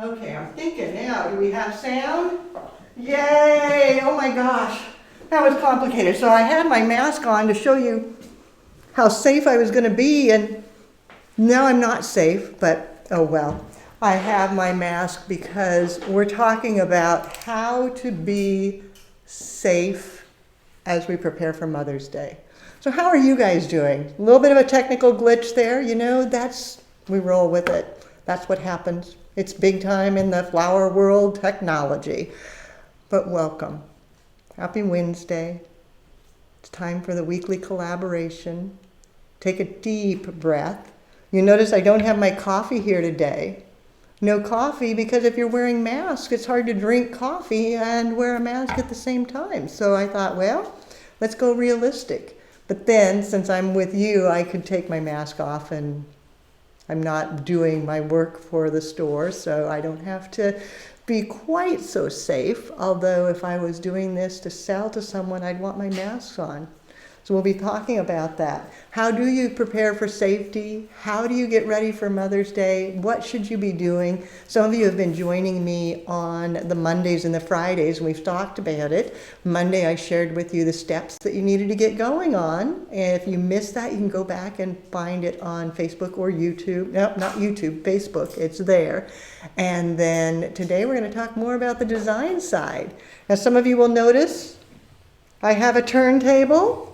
Okay, I'm thinking now, do we have sound? Yay! Oh my gosh, that was complicated. So I had my mask on to show you how safe I was going to be, and now I'm not safe, but oh well. I have my mask because we're talking about how to be safe as we prepare for Mother's Day. So how are you guys doing? A little bit of a technical glitch there, we roll with it. That's what happens. It's big time in the flower world, technology. But welcome. Happy Wednesday. It's time for the weekly collaboration. Take a deep breath. You notice I don't have my coffee here today. No coffee because if you're wearing masks, it's hard to drink coffee and wear a mask at the same time. So I thought, well, let's go realistic. But then, since I'm with you, I could take my mask off and I'm not doing my work for the store, so I don't have to be quite so safe. Although if I was doing this to sell to someone, I'd want my mask on. So we'll be talking about that. How do you prepare for safety? How do you get ready for Mother's Day? What should you be doing? Some of you have been joining me on the Mondays and the Fridays, and we've talked about it. Monday I shared with you the steps that you needed to get going on. And if you missed that, you can go back and find it on Facebook or YouTube. No, not YouTube, Facebook. It's there. And then today we're going to talk more about the design side. Now some of you will notice I have a turntable.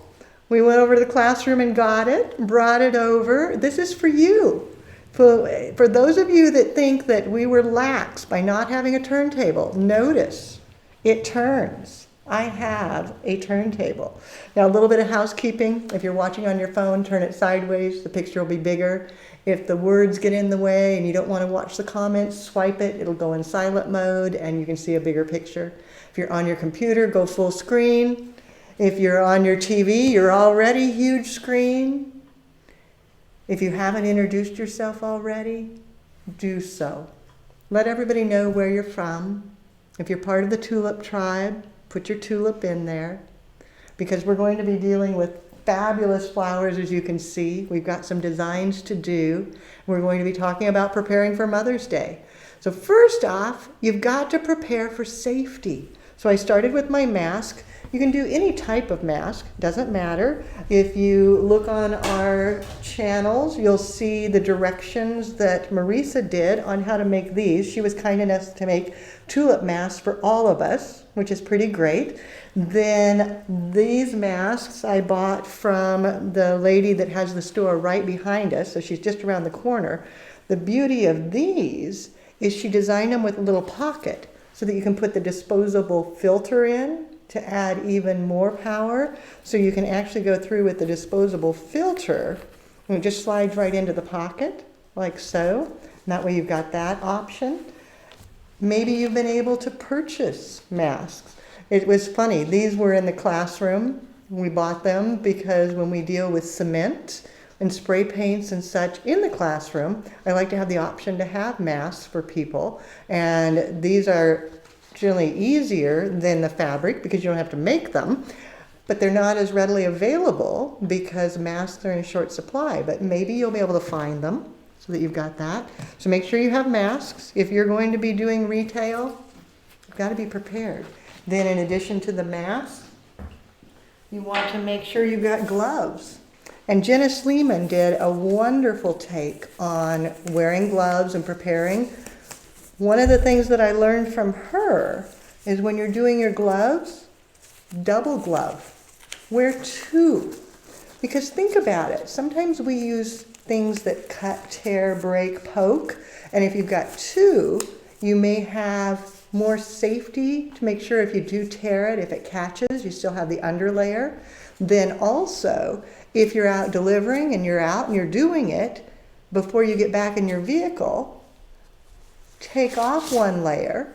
We went over to the classroom and got it, brought it over. This is for you. For those of you that think that we were lax by not having a turntable, notice it turns. I have a turntable. Now a little bit of housekeeping. If you're watching on your phone, turn it sideways. The picture will be bigger. If the words get in the way and you don't want to watch the comments, swipe it. It'll go in silent mode and you can see a bigger picture. If you're on your computer, go full screen. If you're on your TV, you're already huge screen. If you haven't introduced yourself already, do so. Let everybody know where you're from. If you're part of the Tulip Tribe, put your tulip in there because we're going to be dealing with fabulous flowers, as you can see. We've got some designs to do. We're going to be talking about preparing for Mother's Day. So first off, you've got to prepare for safety. So I started with my mask. You can do any type of mask, doesn't matter. If you look on our channels, you'll see the directions that Marisa did on how to make these. She was kind enough to make tulip masks for all of us, which is pretty great. Then these masks I bought from the lady that has the store right behind us, so she's just around the corner. The beauty of these is she designed them with a little pocket so that you can put the disposable filter in to add even more power. So you can actually go through with the disposable filter and it just slides right into the pocket like so. And that way you've got that option. Maybe you've been able to purchase masks. It was funny, these were in the classroom. We bought them because when we deal with cement and spray paints and such in the classroom, I like to have the option to have masks for people. And these are generally easier than the fabric because you don't have to make them, but they're not as readily available because masks are in short supply, but maybe you'll be able to find them so that you've got that. So make sure you have masks. If you're going to be doing retail, you've got to be prepared. Then in addition to the mask, you want to make sure you've got gloves. And Jenna Sleeman did a wonderful take on wearing gloves and preparing. One of the things that I learned from her is when you're doing your gloves, double glove. Wear two. Because think about it. Sometimes we use things that cut, tear, break, poke. And if you've got two, you may have more safety to make sure if you do tear it, if it catches, you still have the underlayer. Then also, if you're out delivering and you're out and you're doing it, before you get back in your vehicle, take off one layer,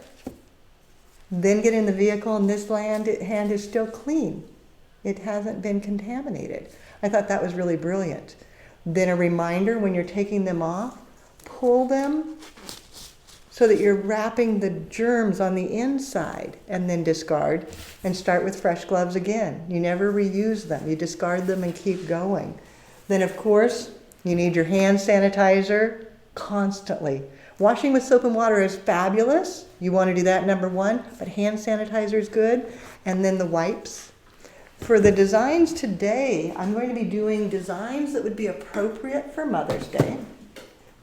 then get in the vehicle and this hand is still clean. It hasn't been contaminated. I thought that was really brilliant. Then a reminder when you're taking them off, pull them so that you're wrapping the germs on the inside and then discard and start with fresh gloves again. You never reuse them. You discard them and keep going. Then of course, you need your hand sanitizer constantly. Washing with soap and water is fabulous. You want to do that, number one, but hand sanitizer is good. And then the wipes. For the designs today, I'm going to be doing designs that would be appropriate for Mother's Day.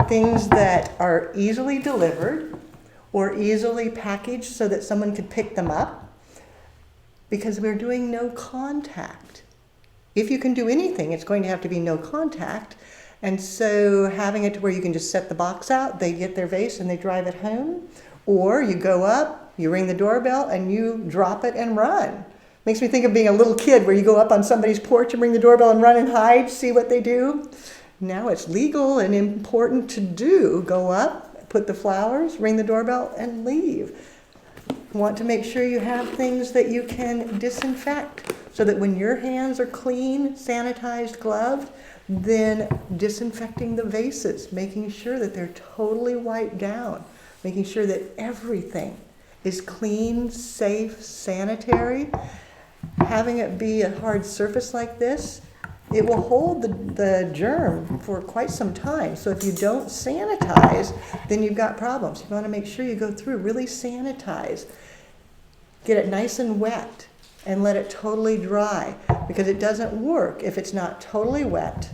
Things that are easily delivered or easily packaged so that someone could pick them up, because we're doing no contact. If you can do anything, it's going to have to be no contact. And so having it to where you can just set the box out, they get their vase and they drive it home, or you go up, you ring the doorbell and you drop it and run. Makes me think of being a little kid where you go up on somebody's porch and ring the doorbell and run and hide, see what they do. Now it's legal and important to do. Go up, put the flowers, ring the doorbell, and leave. Want to make sure you have things that you can disinfect so that when your hands are clean, sanitized, gloved, then disinfecting the vases, making sure that they're totally wiped down, making sure that everything is clean, safe, sanitary. Having it be a hard surface like this, it will hold the germ for quite some time. So if you don't sanitize, then you've got problems. You want to make sure you go through, really sanitize. Get it nice and wet and let it totally dry, because it doesn't work if it's not totally wet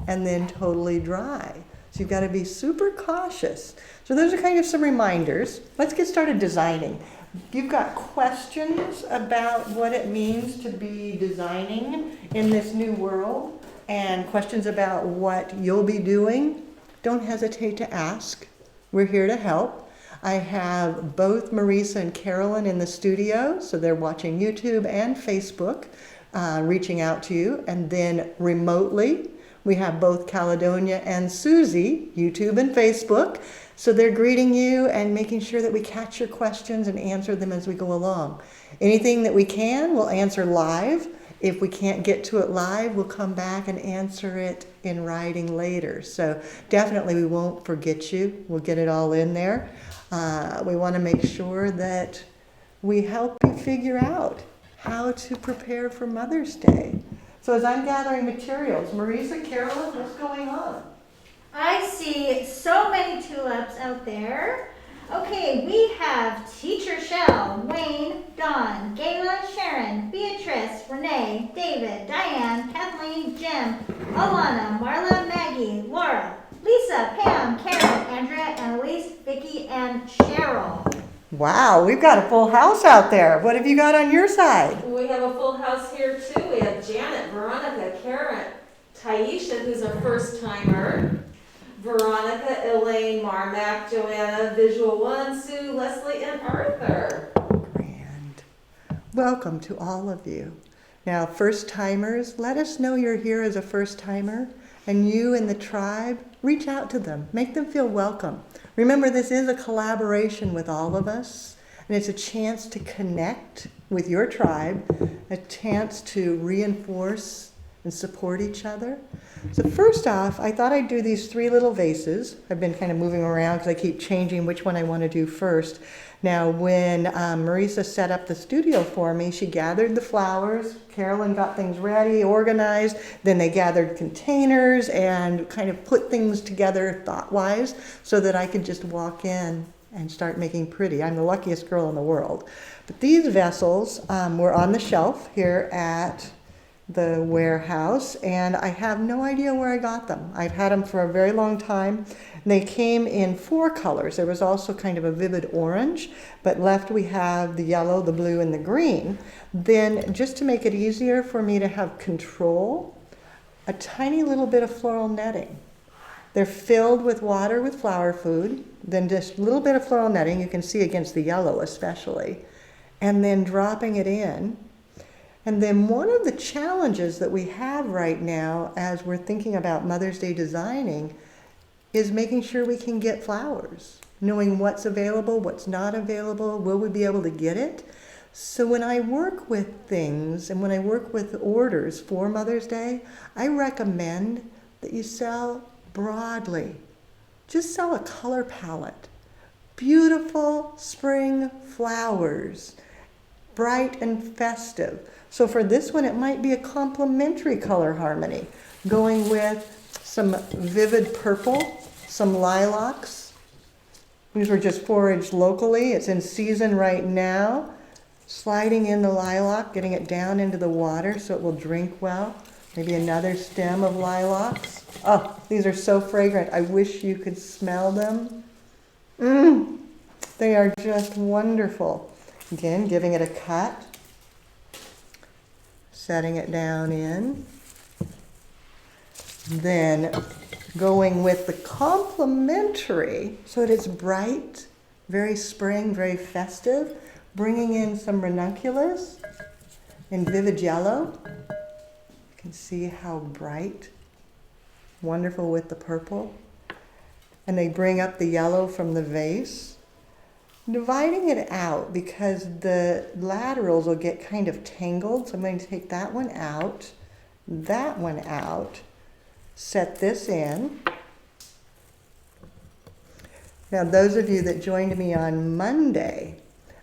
and then totally dry. So you've got to be super cautious. So those are kind of some reminders. Let's get started designing. You've got questions about what it means to be designing in this new world, and questions about what you'll be doing. Don't hesitate to ask. We're here to help. I have both Marisa and Carolyn in the studio, so they're watching YouTube and Facebook, reaching out to you. And then remotely, we have both Caledonia and Susie, YouTube and Facebook. So they're greeting you and making sure that we catch your questions and answer them as we go along. Anything that we can, we'll answer live. If we can't get to it live, we'll come back and answer it in writing later. So definitely we won't forget you. We'll get it all in there. We want to make sure that we help you figure out how to prepare for Mother's Day. So as I'm gathering materials, Marisa, Carolyn, what's going on? I see so many tulips out there. Okay, we have Teacher Shell, Wayne, Dawn, Gayla, Sharon, Beatrice, Renee, David, Diane, Kathleen, Jim, Alana, Marla, Maggie, Laura, Lisa, Pam, Karen, Andrea, and Elise, Vicki, and Cheryl. Wow, we've got a full house out there. What have you got on your side? We have a full house here too. We have Janet, Veronica, Karen, Taisha, who's a first timer, Veronica, Elaine, Marmac, Joanna, Visual One, Sue, Leslie, and Arthur. Grand. Welcome to all of you. Now, first timers, let us know you're here as a first timer, and you and the tribe, reach out to them. Make them feel welcome. Remember, this is a collaboration with all of us, and it's a chance to connect with your tribe, a chance to reinforce and support each other. So first off, I thought I'd do these 3 little vases. I've been kind of moving around because I keep changing which one I want to do first. Now, when Marisa set up the studio for me, she gathered the flowers. Carolyn got things ready, organized. Then they gathered containers and kind of put things together thought-wise so that I could just walk in and start making pretty. I'm the luckiest girl in the world. But these vessels were on the shelf here at the warehouse, and I have no idea where I got them. I've had them for a very long time. They came in 4 colors. There was also kind of a vivid orange, but left we have the yellow, the blue, and the green. Then, just to make it easier for me to have control, a tiny little bit of floral netting. They're filled with water with flower food, then just a little bit of floral netting, you can see against the yellow especially, and then dropping it in. And then one of the challenges that we have right now as we're thinking about Mother's Day designing is making sure we can get flowers, knowing what's available, what's not available, will we be able to get it? So when I work with things and when I work with orders for Mother's Day, I recommend that you sell broadly. Just sell a color palette. Beautiful spring flowers, bright and festive. So for this one, it might be a complementary color harmony, going with some vivid purple, some lilacs, These were just foraged locally. It's in season right now. Sliding in the lilac, getting it down into the water so it will drink well. Maybe another stem of lilacs. Oh, these are so fragrant. I wish you could smell them. They are just wonderful. Again, giving it a cut. Setting it down in. Then going with the complementary so that it's bright, very spring, very festive. Bringing in some ranunculus in vivid yellow. You can see how bright, wonderful with the purple. And they bring up the yellow from the vase. Dividing it out because the laterals will get kind of tangled. So I'm going to take that one out, set this in. Now those of you that joined me on Monday,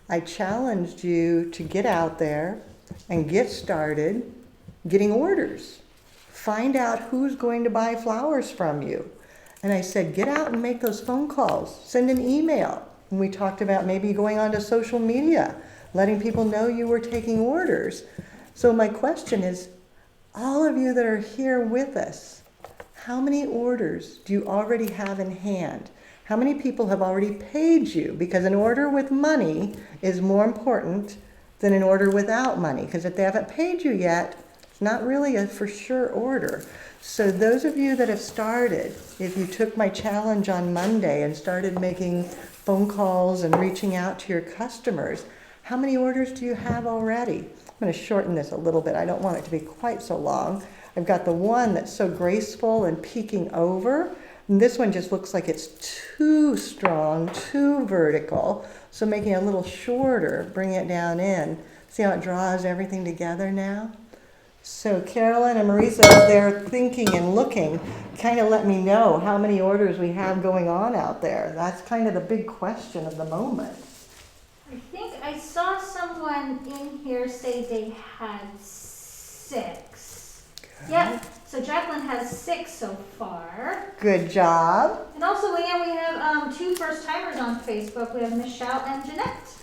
I challenged you to get out there and get started getting orders. Find out who's going to buy flowers from you. And I said, get out and make those phone calls. Send an email. And we talked about maybe going onto social media, letting people know you were taking orders. So my question is, all of you that are here with us, how many orders do you already have in hand? How many people have already paid you? Because an order with money is more important than an order without money. Because if they haven't paid you yet, it's not really a for sure order. So those of you that have started, if you took my challenge on Monday and started making phone calls and reaching out to your customers, how many orders do you have already? I'm going to shorten this a little bit. I don't want it to be quite so long. I've got the one that's so graceful and peeking over. And this one just looks like it's too strong, too vertical. So making it a little shorter, bring it down in. See how it draws everything together now? So Carolyn and Marisa, as they're thinking and looking, kind of let me know how many orders we have going on out there. That's kind of the big question of the moment. I think I saw someone in here say they had 6. Yep. So Jacqueline has 6 so far. Good job. And also, yeah, we have 2 first-timers on Facebook. We have Michelle and Jeanette.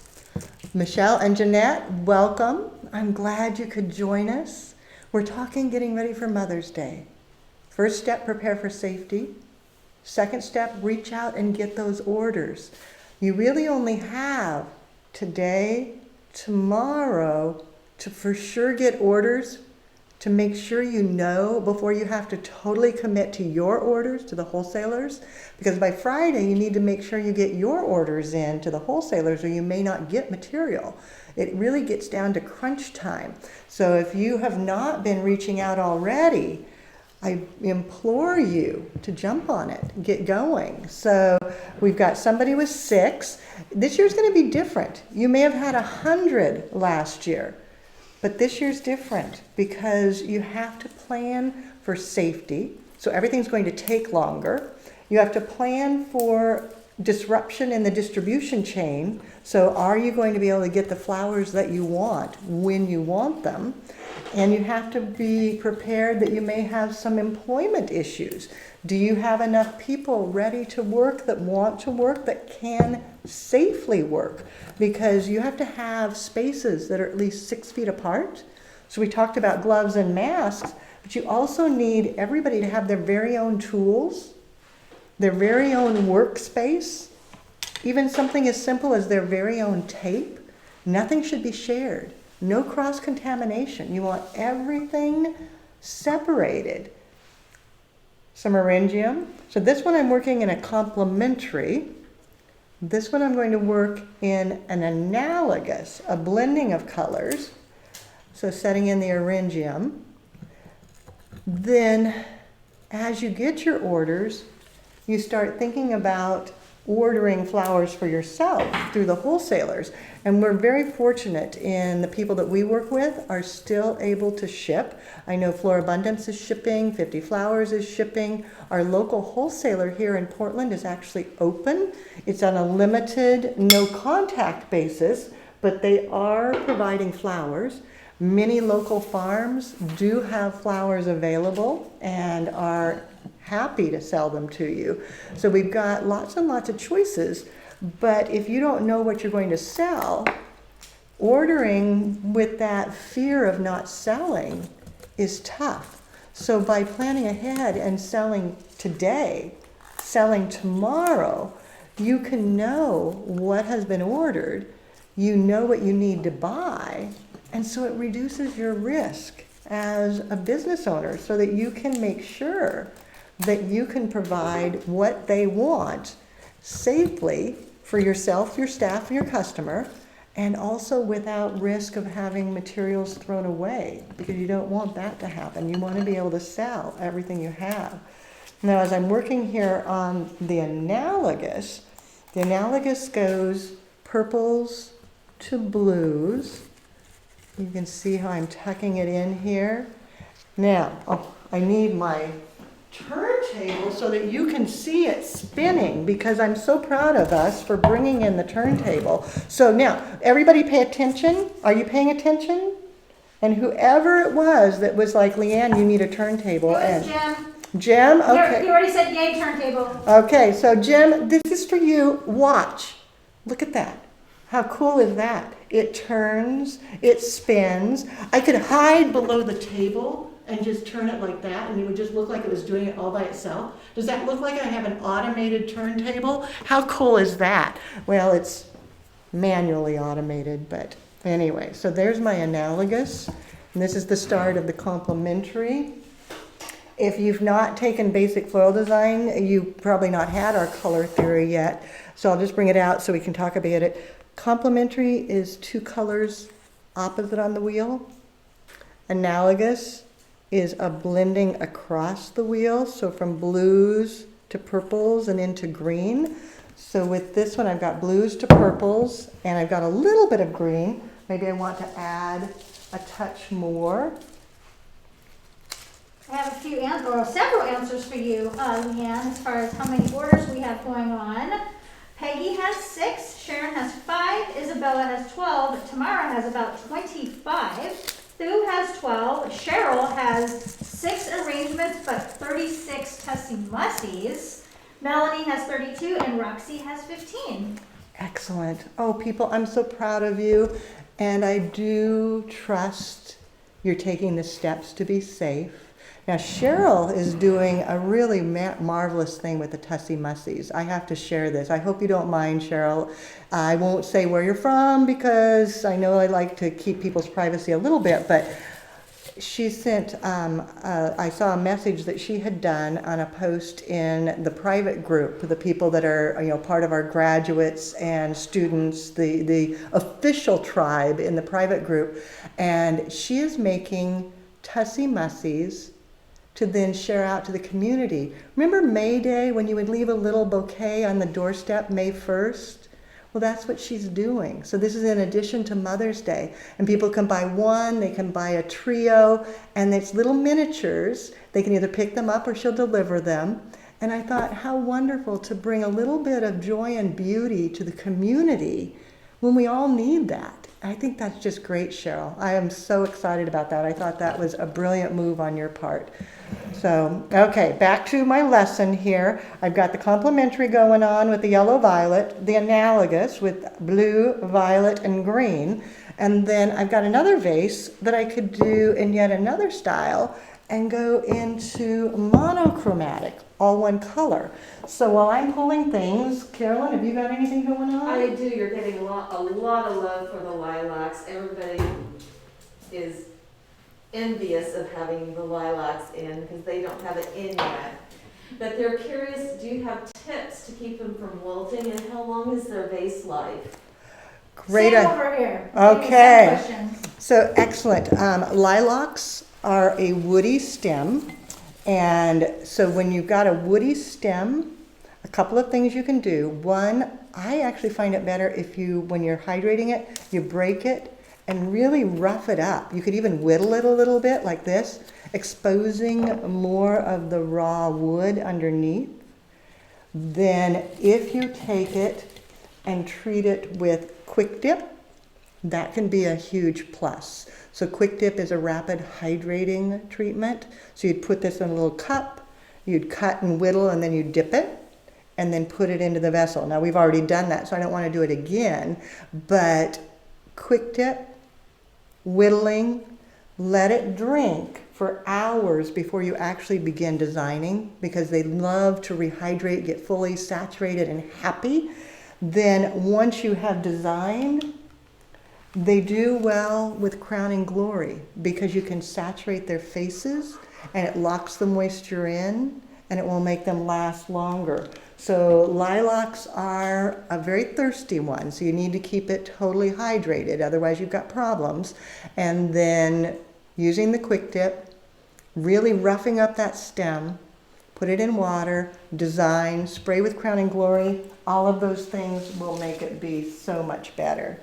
Michelle and Jeanette, welcome. I'm glad you could join us. We're talking getting ready for Mother's Day. First step, prepare for safety. Second step, reach out and get those orders. You really only have today, tomorrow, to for sure get orders, to make sure you know before you have to totally commit to your orders to the wholesalers. Because by Friday, you need to make sure you get your orders in to the wholesalers or you may not get material. It really gets down to crunch time. So if you have not been reaching out already, I implore you to jump on it, get going. So we've got somebody with 6. This year's going to be different. You may have had 100 last year, but this year's different because you have to plan for safety. So everything's going to take longer. You have to plan for disruption in the distribution chain. So are you going to be able to get the flowers that you want when you want them? And you have to be prepared that you may have some employment issues. Do you have enough people ready to work, that want to work, that can safely work? Because you have to have spaces that are at least 6 feet apart. So we talked about gloves and masks, but you also need everybody to have their very own tools, their very own workspace, even something as simple as their very own tape. Nothing should be shared. No cross-contamination. You want everything separated. Some Syringium. So this one I'm working in a complementary. This one I'm going to work in an analogous, a blending of colors. So setting in the Syringium. Then as you get your orders, you start thinking about ordering flowers for yourself through the wholesalers. And we're very fortunate in the people that we work with are still able to ship. I know Florabundance is shipping, 50 Flowers is shipping. Our local wholesaler here in Portland is actually open. It's on a limited, no contact basis, but they are providing flowers. Many local farms do have flowers available and are happy to sell them to you. So we've got lots and lots of choices. But if you don't know what you're going to sell, ordering with that fear of not selling is tough. So by planning ahead and selling today, selling tomorrow, you can know what has been ordered, you know what you need to buy, and so it reduces your risk as a business owner so that you can make sure that you can provide what they want safely for yourself, your staff, and your customer, and also without risk of having materials thrown away, because you don't want that to happen. You want to be able to sell everything you have. Now, as I'm working here on the analogous goes purples to blues. You can see how I'm tucking it in here. Now, I need my turntable so that you can see it spinning, because I'm so proud of us for bringing in the turntable. So now, everybody pay attention. Are you paying attention? And whoever it was that was like, Leanne, you need a turntable. It was Jim. Jim, okay. You already said yay, turntable. Okay, so Jim, this is for you. Watch. Look at that. How cool is that? It turns, it spins. I could hide below the table and just turn it like that, and it would just look like it was doing it all by itself. Does that look like I have an automated turntable? How cool is that? Well, it's manually automated, but anyway. So there's my analogous, and this is the start of the complementary. If you've not taken basic floral design, you've probably not had our color theory yet, so I'll just bring it out so we can talk about it. Complementary is two colors opposite on the wheel. Analogous is a blending across the wheel, so from blues to purples and into green. So with this one, I've got blues to purples, and I've got a little bit of green. Maybe I want to add a touch more. I have several answers for you, Leanne, as far as how many orders we have going on. Peggy has 6, Sharon has 5, Isabella has 12, Tamara has about 25, Sue has 12, Cheryl has 6 arrangements but 36 tussie-mussies, Melanie has 32, and Roxy has 15. Excellent. Oh, people, I'm so proud of you, and I do trust you're taking the steps to be safe. Now, Cheryl is doing a really marvelous thing with the tussie-mussies. I have to share this. I hope you don't mind, Cheryl. I won't say where you're from because I know I like to keep people's privacy a little bit, but she sent, I saw a message that she had done on a post in the private group, the people that are, part of our graduates and students, the official tribe in the private group, and she is making tussie-mussies to then share out to the community. Remember May Day when you would leave a little bouquet on the doorstep, May 1st? Well, that's what she's doing. So this is in addition to Mother's Day. And people can buy one, they can buy a trio, and it's little miniatures. They can either pick them up or she'll deliver them. And I thought, how wonderful to bring a little bit of joy and beauty to the community when we all need that. I think that's just great, Cheryl. I am so excited about that. I thought that was a brilliant move on your part. So, okay, back to my lesson here. I've got the complementary going on with the yellow-violet, the analogous with blue, violet, and green. And then I've got another vase that I could do in yet another style and go into monochromatic, all one color. So while I'm pulling things, Carolyn, have you got anything going on? I do. You're getting a lot of love for the lilacs. Everybody is envious of having the lilacs in because they don't have it in yet. But they're curious, do you have tips to keep them from wilting, and how long is their vase life? Great. Same over here. Okay. So excellent. Lilacs are a woody stem. And so when you've got a woody stem, a couple of things you can do. One, I actually find it better if you, when you're hydrating it, you break it and really rough it up. You could even whittle it a little bit like this, exposing more of the raw wood underneath. Then if you take it and treat it with quick dip, that can be a huge plus. So quick dip is a rapid hydrating treatment. So you'd put this in a little cup, you'd cut and whittle, and then you dip it. and then put it into the vessel. Now we've already done that, so I don't want to do it again, but quick tip, whittling, let it drink for hours before you actually begin designing, because they love to rehydrate, get fully saturated and happy. Then once you have designed, they do well with crowning glory because you can saturate their faces and it locks the moisture in and it will make them last longer. So lilacs are a very thirsty one, so you need to keep it totally hydrated, otherwise you've got problems. And then using the quick dip, really roughing up that stem, put it in water, design, spray with crowning glory, all of those things will make it be so much better.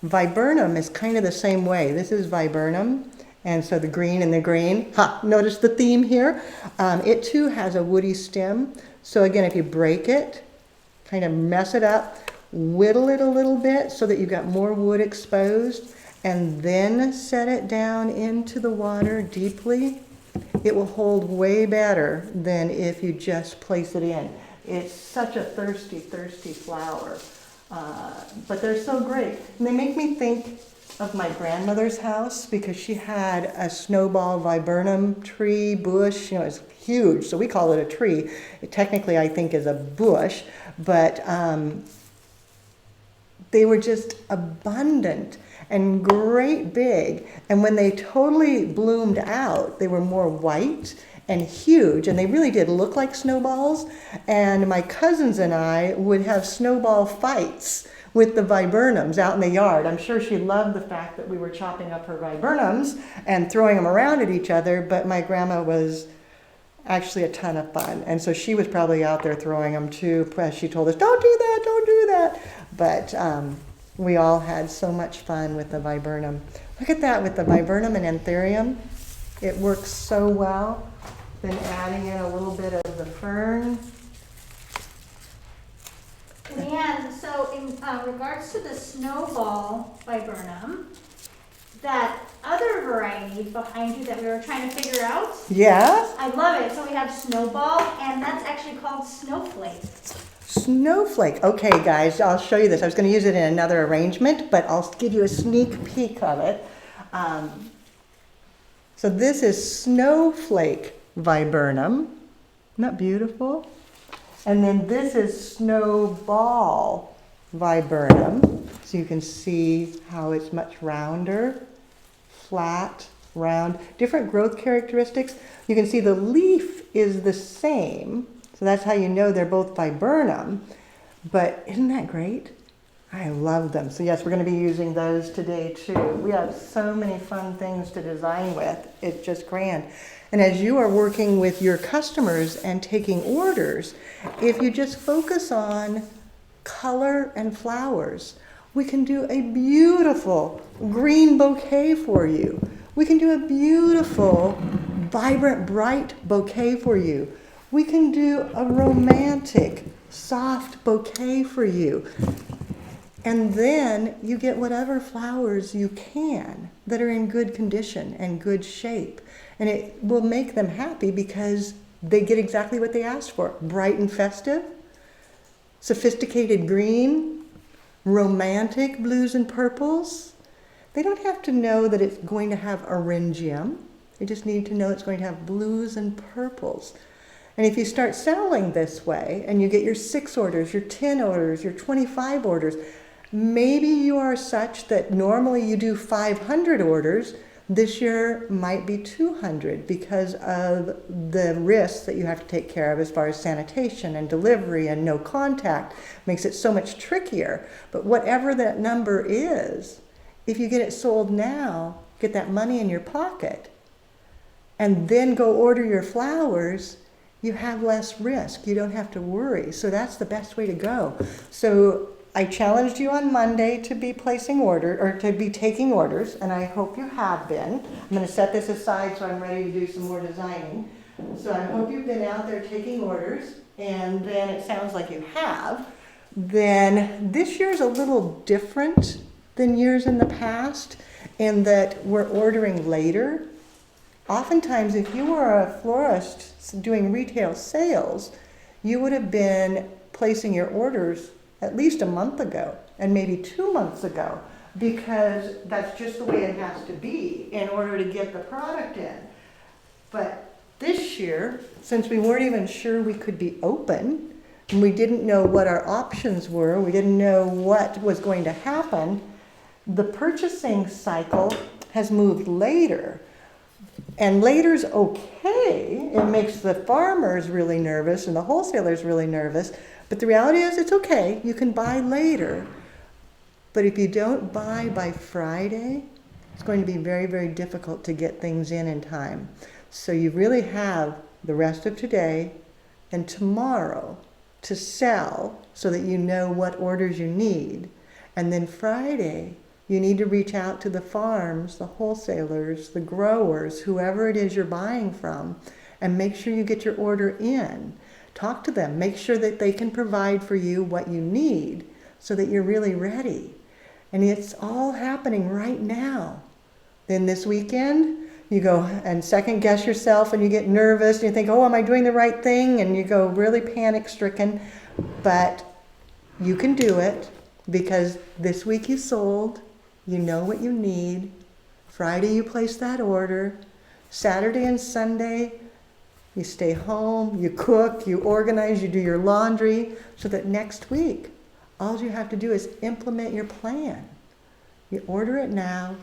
Viburnum is kind of the same way. This is viburnum, and so the green and the green. Notice the theme here. It too has a woody stem. So again, if you break it, kind of mess it up, whittle it a little bit so that you've got more wood exposed, and then set it down into the water deeply, it will hold way better than if you just place it in. It's such a thirsty, thirsty flower. But they're so great. And they make me think of my grandmother's house because she had a snowball viburnum tree bush. You know, it's huge, so we call it a tree. It technically, I think, is a bush, but they were just abundant and great big. And when they totally bloomed out, they were more white and huge, and they really did look like snowballs. And my cousins and I would have snowball fights with the viburnums out in the yard. I'm sure she loved the fact that we were chopping up her viburnums and throwing them around at each other, but my grandma was actually a ton of fun. And so she was probably out there throwing them too. She told us, don't do that, don't do that. But we all had so much fun with the viburnum. Look at that with the viburnum and anthurium. It works so well. Then adding in a little bit of the fern. And so in regards to the snowball viburnum, that other variety behind you that we were trying to figure out, Yeah? I love it. So we have snowball, and that's actually called snowflake. Snowflake. Okay, guys, I'll show you this. I was going to use it in another arrangement, but I'll give you a sneak peek of it. So this is snowflake viburnum. Isn't that beautiful? And then this is snowball viburnum. So you can see how it's much rounder, flat, round, different growth characteristics. You can see the leaf is the same. So that's how you know they're both viburnum. But isn't that great? I love them. So yes, we're going to be using those today too. We have so many fun things to design with. It's just grand. And as you are working with your customers and taking orders, if you just focus on color and flowers, we can do a beautiful green bouquet for you. We can do a beautiful, vibrant, bright bouquet for you. We can do a romantic, soft bouquet for you. And then you get whatever flowers you can that are in good condition and good shape. And it will make them happy because they get exactly what they asked for. Bright and festive, sophisticated green, romantic blues and purples. They don't have to know that it's going to have orangium. They just need to know it's going to have blues and purples. And if you start selling this way and you get your 6 orders, your 10 orders, your 25 orders, maybe you are such that normally you do 500 orders. This year might be 200 because of the risks that you have to take care of as far as sanitation and delivery and no contact. Makes it so much trickier. But whatever that number is, if you get it sold now, get that money in your pocket, and then go order your flowers, you have less risk. You don't have to worry. So that's the best way to go. So I challenged you on Monday to be placing orders, or to be taking orders, and I hope you have been. I'm going to set this aside so I'm ready to do some more designing. So I hope you've been out there taking orders, and then it sounds like you have. Then this year's a little different than years in the past in that we're ordering later. Oftentimes, if you were a florist doing retail sales, you would have been placing your orders at least a month ago and maybe 2 months ago, because that's just the way it has to be in order to get the product in. But this year, since we weren't even sure we could be open, and we didn't know what our options were, we didn't know what was going to happen, the purchasing cycle has moved later. And later's okay. It makes the farmers really nervous and the wholesalers really nervous. But the reality is it's okay. You can buy later. But if you don't buy by Friday, it's going to be very, very difficult to get things in time. So you really have the rest of today and tomorrow to sell so that you know what orders you need. And then Friday, you need to reach out to the farms, the wholesalers, the growers, whoever it is you're buying from, and make sure you get your order in. Talk to them. Make sure that they can provide for you what you need so that you're really ready. And it's all happening right now. Then this weekend, you go and second guess yourself and you get nervous and you think, oh, am I doing the right thing? And you go really panic stricken. But you can do it because this week you sold, you know what you need. Friday you place that order. Saturday and Sunday you stay home, you cook, you organize, you do your laundry, so that next week all you have to do is implement your plan. You order it now.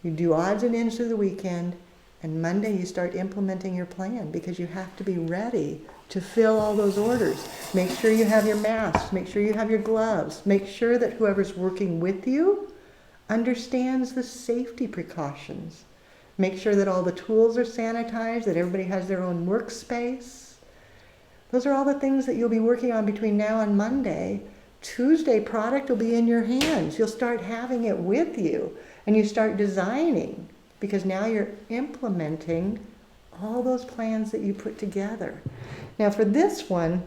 You do odds and ends through the weekend, and Monday you start implementing your plan because you have to be ready to fill all those orders. Make sure you have your masks, make sure you have your gloves, make sure that whoever's working with you understands the safety precautions. Make sure that all the tools are sanitized, that everybody has their own workspace. Those are all the things that you'll be working on between now and Monday. Tuesday, product will be in your hands. You'll start having it with you. And you start designing, because now you're implementing all those plans that you put together. Now for this one,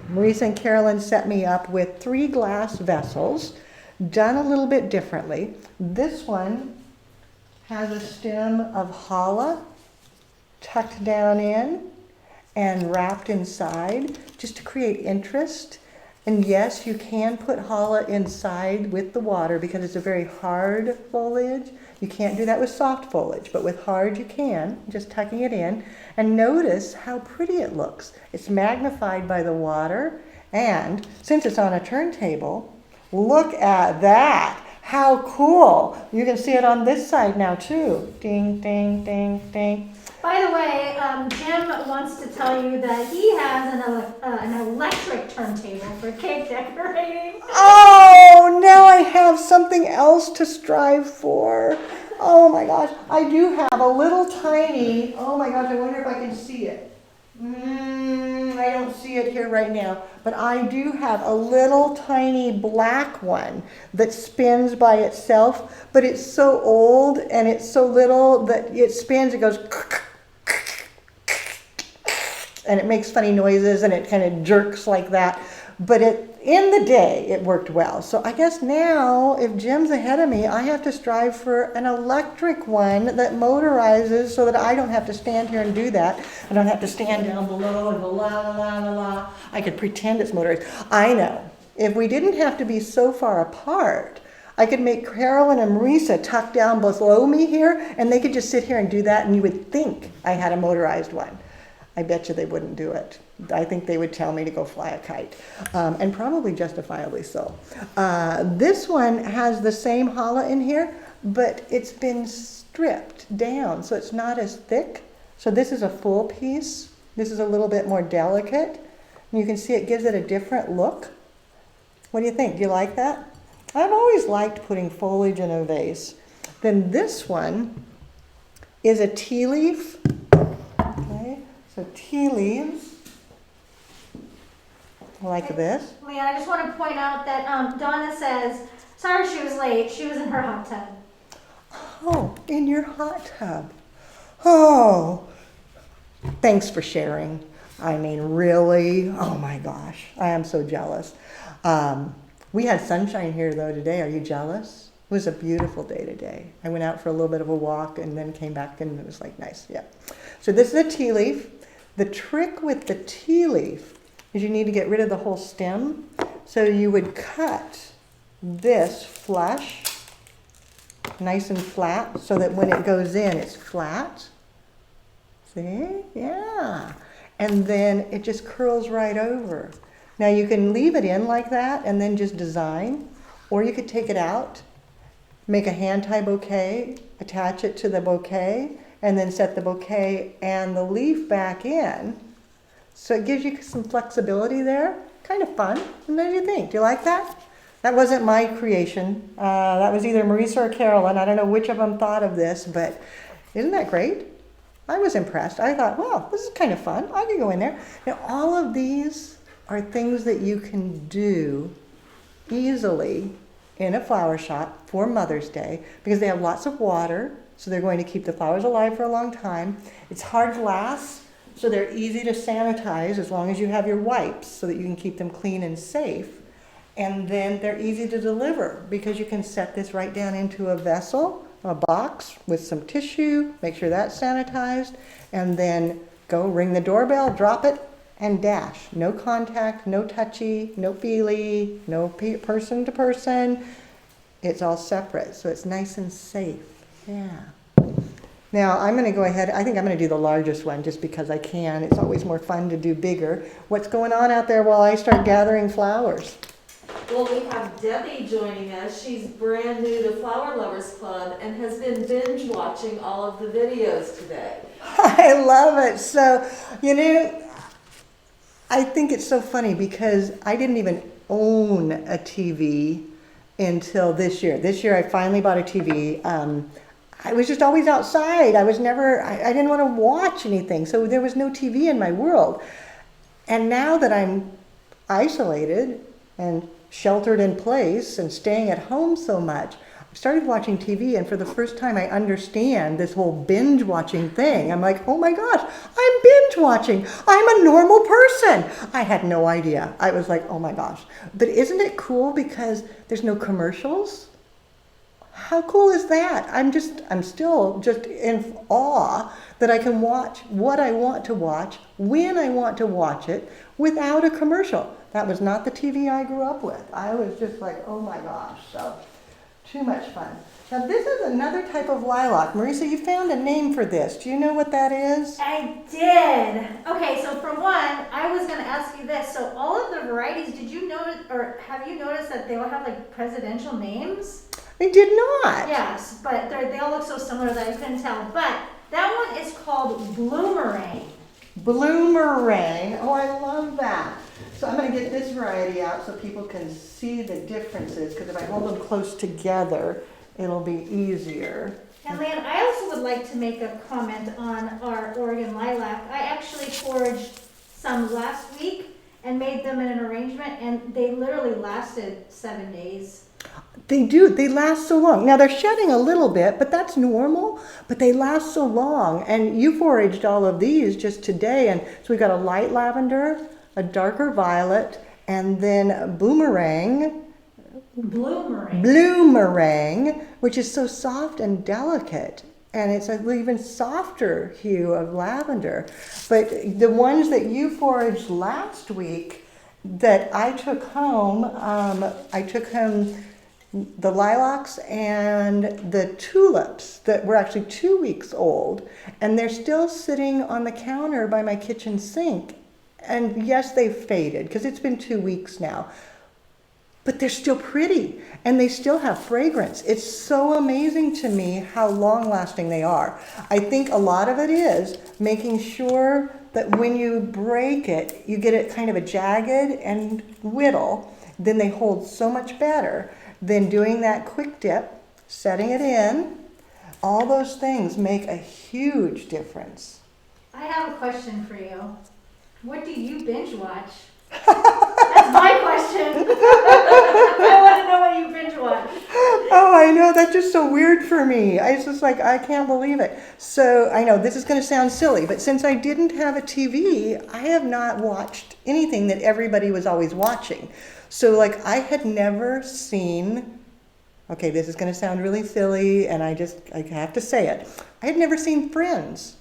Marisa and Carolyn set me up with 3 glass vessels, done a little bit differently. This one has a stem of challah tucked down in and wrapped inside, just to create interest. And yes, you can put challah inside with the water because it's a very hard foliage. You can't do that with soft foliage, but with hard you can, just tucking it in. And notice how pretty it looks. It's magnified by the water, and since it's on a turntable, look at that. How cool. You can see it on this side now too. Ding, ding, ding, ding. By the way, Jim wants to tell you that he has an electric turntable for cake decorating. Oh, now I have something else to strive for. Oh my gosh, I do have a little tiny, oh my gosh, I wonder if I can see it. I don't see it here right now, but I do have a little tiny black one that spins by itself, but it's so old and it's so little that it spins, it goes and it makes funny noises and it kind of jerks like that. But in the day, it worked well. So I guess now, if Jim's ahead of me, I have to strive for an electric one that motorizes so that I don't have to stand here and do that. I don't have to stand down below and go la la la la la. I could pretend it's motorized. I know. If we didn't have to be so far apart, I could make Carolyn and Marisa tuck down below me here, and they could just sit here and do that, and you would think I had a motorized one. I bet you they wouldn't do it. I think they would tell me to go fly a kite, and probably justifiably so. This one has the same challah in here, but it's been stripped down, so it's not as thick. So this is a full piece. This is a little bit more delicate. And you can see it gives it a different look. What do you think? Do you like that? I've always liked putting foliage in a vase. Then this one is a tea leaf. Okay, so tea leaves. Like this. Leanne, I just want to point out that Donna says, sorry she was late. She was in her hot tub. Oh, in your hot tub. Oh, thanks for sharing. I mean, really? Oh my gosh, I am so jealous. We had sunshine here though today. Are you jealous? It was a beautiful day today. I went out for a little bit of a walk and then came back and it was like nice, yeah. So this is a tea leaf. The trick with the tea leaf is you need to get rid of the whole stem. So you would cut this flush, nice and flat, so that when it goes in, it's flat. See? Yeah. And then it just curls right over. Now you can leave it in like that and then just design, or you could take it out, make a hand tie bouquet, attach it to the bouquet, and then set the bouquet and the leaf back in. So it gives you some flexibility there. Kind of fun. What do you think? Do you like that? That wasn't my creation. That was either Marisa or Carolyn. I don't know which of them thought of this, but isn't that great? I was impressed. I thought, wow, this is kind of fun. I can go in there. Now, all of these are things that you can do easily in a flower shop for Mother's Day because they have lots of water, so they're going to keep the flowers alive for a long time. It's hard glass, so they're easy to sanitize as long as you have your wipes so that you can keep them clean and safe. And then they're easy to deliver because you can set this right down into a vessel, a box with some tissue, make sure that's sanitized, and then go ring the doorbell, drop it, and dash. No contact, no touchy, no feely, no person to person. It's all separate, so it's nice and safe. Yeah. Now I'm going to go ahead, I think I'm going to do the largest one just because I can. It's always more fun to do bigger. What's going on out there while I start gathering flowers? Well, we have Debbie joining us. She's brand new to Flower Lovers Club and has been binge watching all of the videos today. I love it. So, I think it's so funny because I didn't even own a TV until this year. This year I finally bought a TV. I was just always outside. I didn't want to watch anything. So there was no TV in my world. And now that I'm isolated and sheltered in place and staying at home so much, I started watching TV, and for the first time I understand this whole binge watching thing. I'm like, oh my gosh, I'm binge watching. I'm a normal person. I had no idea. I was like, oh my gosh. But isn't it cool because there's no commercials? How cool is that? I'm still just in awe that I can watch what I want to watch, when I want to watch it, without a commercial. That was not the TV I grew up with. I was just like, oh my gosh, so too much fun. Now this is another type of lilac. Marisa, you found a name for this. Do you know what that is? I did. Okay, so for one, I was going to ask you this. So all of the varieties, did you notice, or have you noticed that they all have like presidential names? I did not. Yes, but they all look so similar that I couldn't tell. But that one is called Bloomerang. Bloomerang. Oh, I love that. So I'm going to get this variety out so people can see the differences, because if I hold them close together, it'll be easier. And Lan, I also would like to make a comment on our Oregon lilac. I actually foraged some last week and made them in an arrangement, and they literally lasted 7 days. They do. They last so long. Now they're shedding a little bit, but that's normal. But they last so long. And you foraged all of these just today. And so we've got a light lavender, a darker violet, and then Bloomerang, which is so soft and delicate. And it's an even softer hue of lavender. But the ones that you foraged last week that I took home, the lilacs and the tulips that were actually 2 weeks old, and they're still sitting on the counter by my kitchen sink. And yes, they've faded because it's been 2 weeks now, but they're still pretty and they still have fragrance. It's so amazing to me how long lasting they are. I think a lot of it is making sure that when you break it, you get it kind of a jagged and whittle. Then they hold so much better. Then doing that quick dip, setting it in, all those things make a huge difference. I have a question for you. What do you binge watch? That's my question. I want to know what you binge watch. Oh, I know. That's just so weird for me. It's just like, I can't believe it. So I know this is going to sound silly, but since I didn't have a TV, I have not watched anything that everybody was always watching. So like I had never seen, okay, this is going to sound really silly, and I have to say it. I had never seen Friends.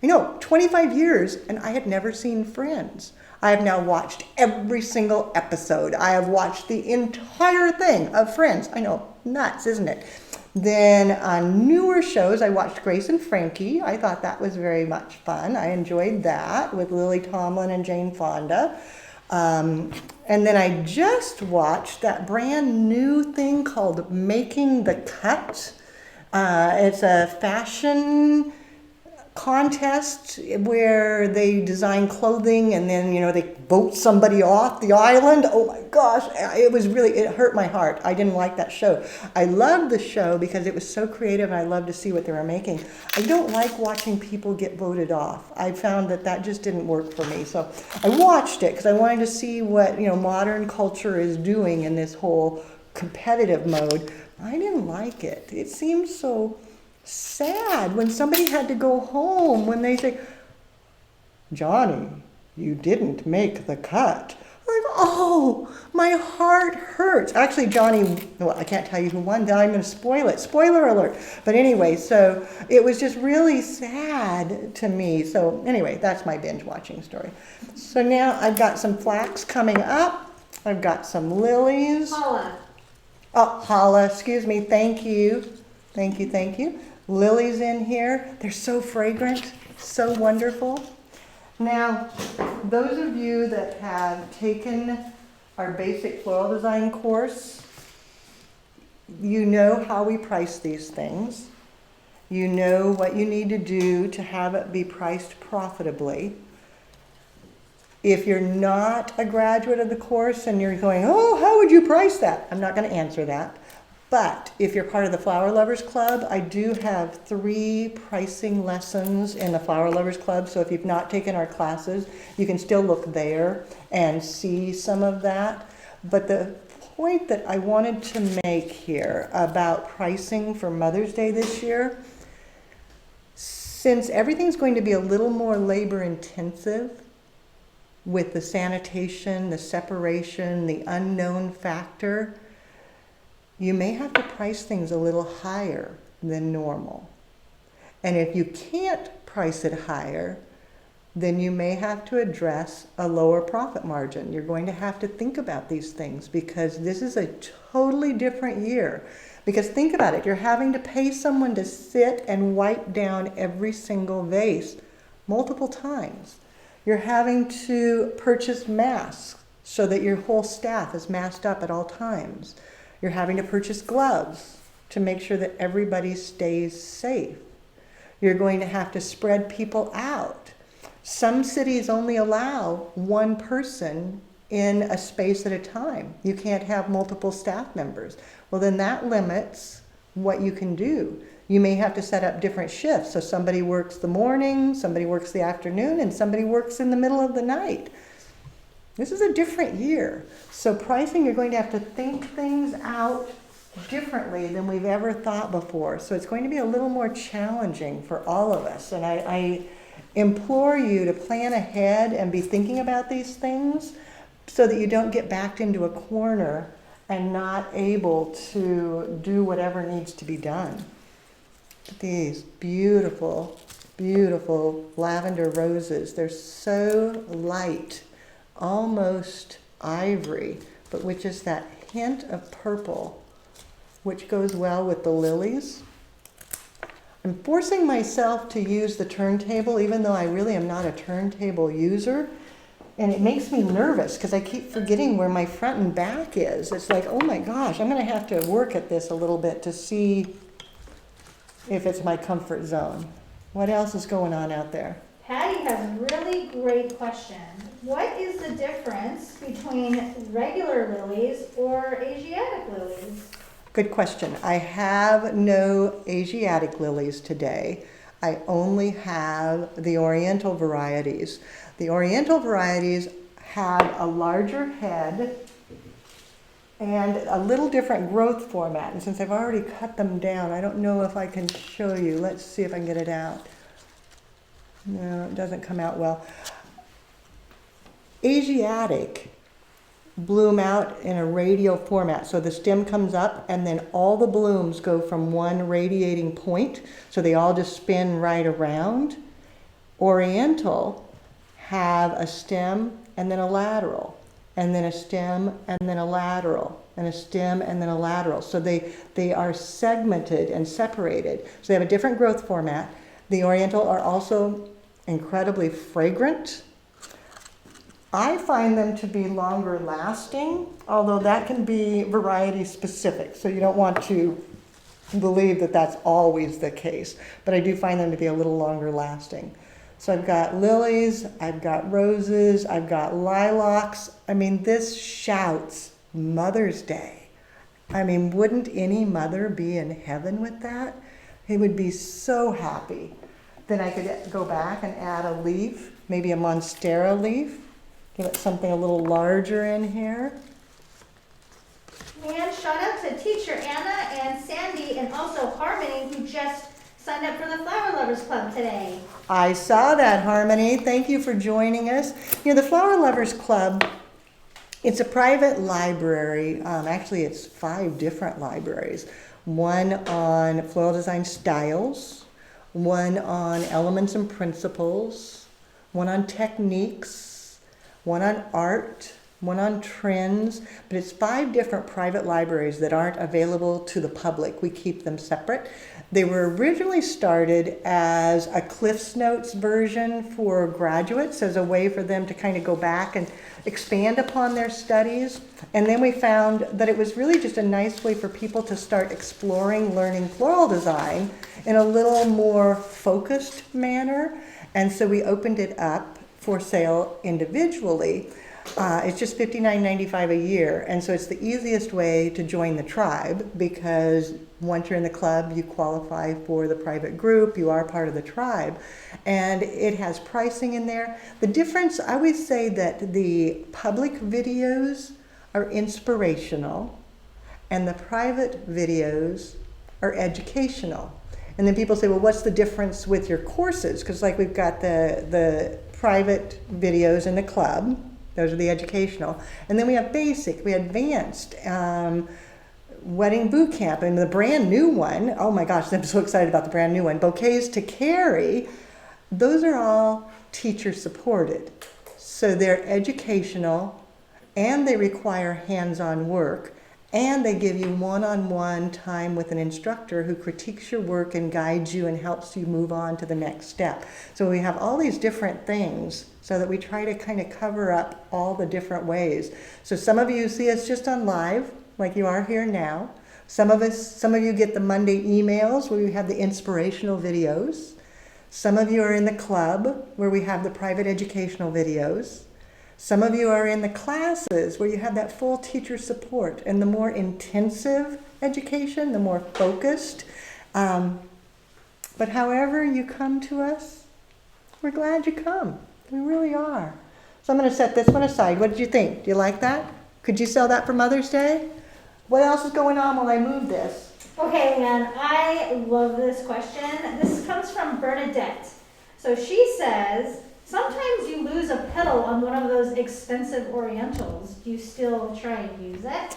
25 years, and I had never seen Friends. I have now watched every single episode. I have watched the entire thing of Friends. I know, nuts, isn't it? Then on newer shows, I watched Grace and Frankie. I thought that was very much fun. I enjoyed that with Lily Tomlin and Jane Fonda. And then I just watched that brand new thing called Making the Cut. It's a fashion contest where they design clothing and then, they vote somebody off the island. Oh my gosh, it hurt my heart. I didn't like that show. I loved the show because it was so creative and I loved to see what they were making. I don't like watching people get voted off. I found that just didn't work for me. So I watched it because I wanted to see what, modern culture is doing in this whole competitive mode. I didn't like it. It seemed so sad when somebody had to go home, when they say, Johnny, you didn't make the cut. Like, oh, my heart hurts. Actually, Johnny, well, I can't tell you who won, I'm going to spoil it. Spoiler alert. But anyway, so it was just really sad to me. So anyway, that's my binge watching story. So now I've got some flax coming up. I've got some lilies. Paula. Oh, Hala, excuse me. Thank you. Thank you, thank you. Lilies in here. They're so fragrant, so wonderful. Now, those of you that have taken our basic floral design course, you know how we price these things. You know what you need to do to have it be priced profitably. If you're not a graduate of the course and you're going, oh, how would you price that? I'm not going to answer that. But if you're part of the Flower Lovers Club, I do have 3 pricing lessons in the Flower Lovers Club. So if you've not taken our classes, you can still look there and see some of that. But the point that I wanted to make here about pricing for Mother's Day this year, since everything's going to be a little more labor intensive with the sanitation, the separation, the unknown factor, you may have to price things a little higher than normal. And if you can't price it higher, then you may have to address a lower profit margin. You're going to have to think about these things because this is a totally different year. Because think about it, you're having to pay someone to sit and wipe down every single vase multiple times. You're having to purchase masks so that your whole staff is masked up at all times. You're having to purchase gloves to make sure that everybody stays safe. You're going to have to spread people out. Some cities only allow 1 person in a space at a time. You can't have multiple staff members. Well, then that limits what you can do. You may have to set up different shifts. So somebody works the morning, somebody works the afternoon, and somebody works in the middle of the night. This is a different year. So pricing, you're going to have to think things out differently than we've ever thought before. So it's going to be a little more challenging for all of us. And I implore you to plan ahead and be thinking about these things so that you don't get backed into a corner and not able to do whatever needs to be done. These beautiful, beautiful lavender roses. They're so light, almost ivory, but which is that hint of purple, which goes well with the lilies. I'm forcing myself to use the turntable, even though I really am not a turntable user. And it makes me nervous because I keep forgetting where my front and back is. It's like, oh my gosh, I'm going to have to work at this a little bit to see if it's my comfort zone. What else is going on out there? Patty has a really great question. What is the difference between regular lilies or Asiatic lilies? Good question. I have no Asiatic lilies today. I only have the Oriental varieties. The Oriental varieties have a larger head and a little different growth format. And since I've already cut them down, I don't know if I can show you. Let's see if I can get it out. No, it doesn't come out well. Asiatic bloom out in a radial format. So the stem comes up and then all the blooms go from one radiating point. So they all just spin right around. Oriental have a stem and then a lateral, and then a stem and then a lateral, and a stem and then a lateral. So they are segmented and separated. So they have a different growth format. The Oriental are also incredibly fragrant. I find them to be longer lasting, although that can be variety specific. So you don't want to believe that that's always the case. But I do find them to be a little longer lasting. So I've got lilies, I've got roses, I've got lilacs. I mean, this shouts Mother's Day. I mean, wouldn't any mother be in heaven with that? He would be so happy. Then I could go back and add a leaf, maybe a monstera leaf. Give it something a little larger in here. And shout out to teacher Anna and Sandy and also Harmony, who just signed up for the Flower Lovers Club today. I saw that, Harmony. Thank you for joining us. You know, the Flower Lovers Club, it's a private library. Actually, it's 5 different libraries. One on floral design styles, one on elements and principles, one on techniques, one on art, one on trends, but it's 5 different private libraries that aren't available to the public. We keep them separate. They were originally started as a Cliff's Notes version for graduates, as a way for them to kind of go back and expand upon their studies. And then we found that it was really just a nice way for people to start exploring learning floral design in a little more focused manner. And so we opened it up for sale individually. It's just $59.95 a year, and so it's the easiest way to join the tribe, because once you're in the club, you qualify for the private group, you are part of the tribe, and it has pricing in there. The difference, I would say that the public videos are inspirational, and the private videos are educational. And then people say, well, what's the difference with your courses? Because like we've got the private videos in the club. Those are the educational. And then we have basic, we have advanced, wedding boot camp, and the brand new one, oh my gosh, I'm so excited about the brand new one, Bouquets to Carry. Those are all teacher supported. So they're educational, and they require hands-on work, and they give you one-on-one time with an instructor who critiques your work and guides you and helps you move on to the next step. So we have all these different things so that we try to kind of cover up all the different ways. So some of you see us just on live, like you are here now. Some of you get the Monday emails where we have the inspirational videos. Some of you are in the club where we have the private educational videos. Some of you are in the classes where you have that full teacher support, and the more intensive education, the more focused. But however you come to us, we're glad you come. We really are. So I'm going to set this one aside. What did you think? Do you like that? Could you sell that for Mother's Day? What else is going on while I move this? Okay, Leanne, I love this question. This comes from Bernadette. So she says, sometimes you lose a petal on one of those expensive Orientals. Do you still try and use it?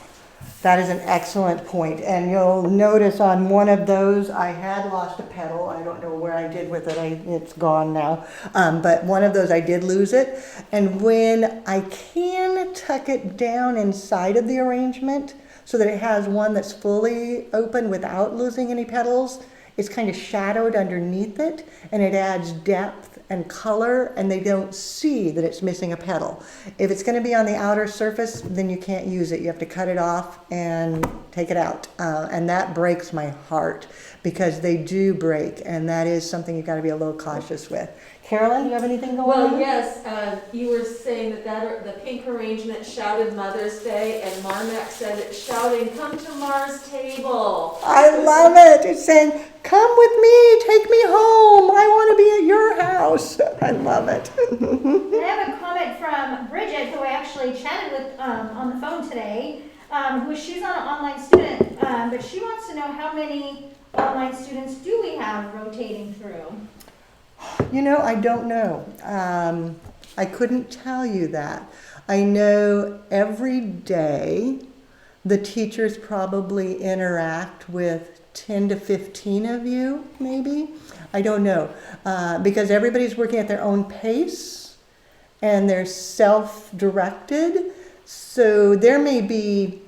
That is an excellent point. And you'll notice on one of those, I had lost a petal. I don't know where I did with it. It's gone now. But one of those, I did lose it. And when I can tuck it down inside of the arrangement so that it has one that's fully open without losing any petals, it's kind of shadowed underneath it, and it adds depth and color, and they don't see that it's missing a petal. If it's going to be on the outer surface, then you can't use it. You have to cut it off and take it out. And that breaks my heart, because they do break, and that is something you've got to be a little cautious with. Carolyn, do you have anything going on? Well, yes, you were saying that the pink arrangement shouted Mother's Day, and Marmac said it's shouting, come to Mars table. I love it. It's saying, come with me, take me home. I want to be at your house. I love it. And I have a comment from Bridget, who I actually chatted with on the phone today. She's not an online student, but she wants to know how many online students do we have rotating through? You know, I don't know. I couldn't tell you that. I know every day the teachers probably interact with 10 to 15 of you, maybe. I don't know. Because everybody's working at their own pace, and they're self-directed. So there may be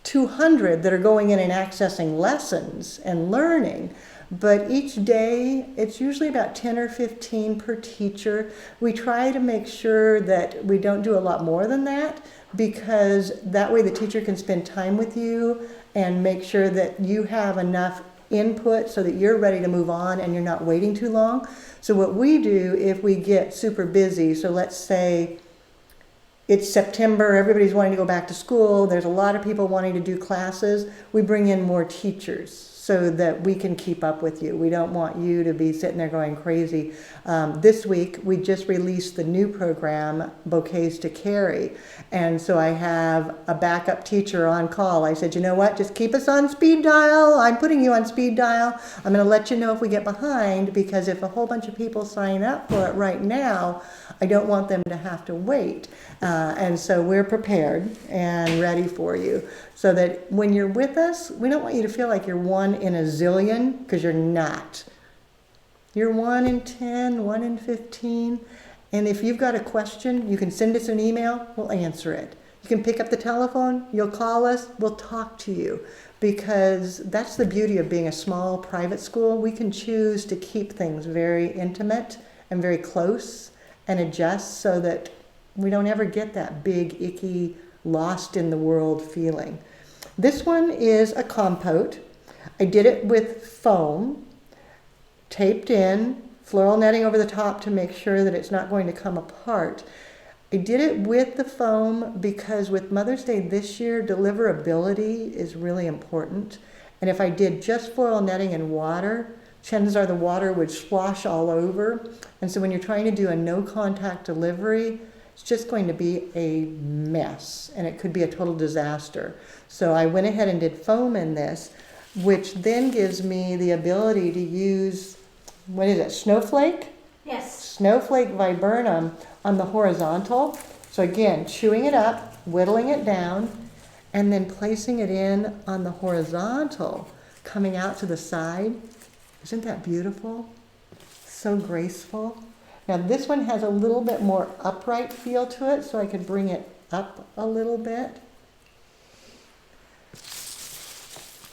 200 that are going in and accessing lessons and learning. But each day, it's usually about 10 or 15 per teacher. We try to make sure that we don't do a lot more than that, because that way the teacher can spend time with you and make sure that you have enough input so that you're ready to move on and you're not waiting too long. So what we do if we get super busy, so let's say it's September, everybody's wanting to go back to school, there's a lot of people wanting to do classes, we bring in more teachers so that we can keep up with you. We don't want you to be sitting there going crazy. This week, we just released the new program, Bouquets to Carry. And so I have a backup teacher on call. I said, you know what, just keep us on speed dial. I'm putting you on speed dial. I'm gonna let you know if we get behind, because if a whole bunch of people sign up for it right now, I don't want them to have to wait. And so we're prepared and ready for you, so that when you're with us, we don't want you to feel like you're one in a zillion, because you're not. You're 1 in 10, 1 in 15. And if you've got a question, you can send us an email, we'll answer it. You can pick up the telephone, you'll call us, we'll talk to you. Because that's the beauty of being a small private school. We can choose to keep things very intimate and very close and adjust so that we don't ever get that big, icky, lost in the world feeling. This one is a compote. I did it with foam, taped in, floral netting over the top to make sure that it's not going to come apart. I did it with the foam because with Mother's Day this year, deliverability is really important. And if I did just floral netting and water, chances are the water would swash all over. And so when you're trying to do a no contact delivery, it's just going to be a mess, and it could be a total disaster. So I went ahead and did foam in this, which then gives me the ability to use, what is it, snowflake? Yes. Snowflake viburnum on the horizontal. So again, chewing it up, whittling it down, and then placing it in on the horizontal, coming out to the side. Isn't that beautiful? So graceful. Now this one has a little bit more upright feel to it, so I could bring it up a little bit.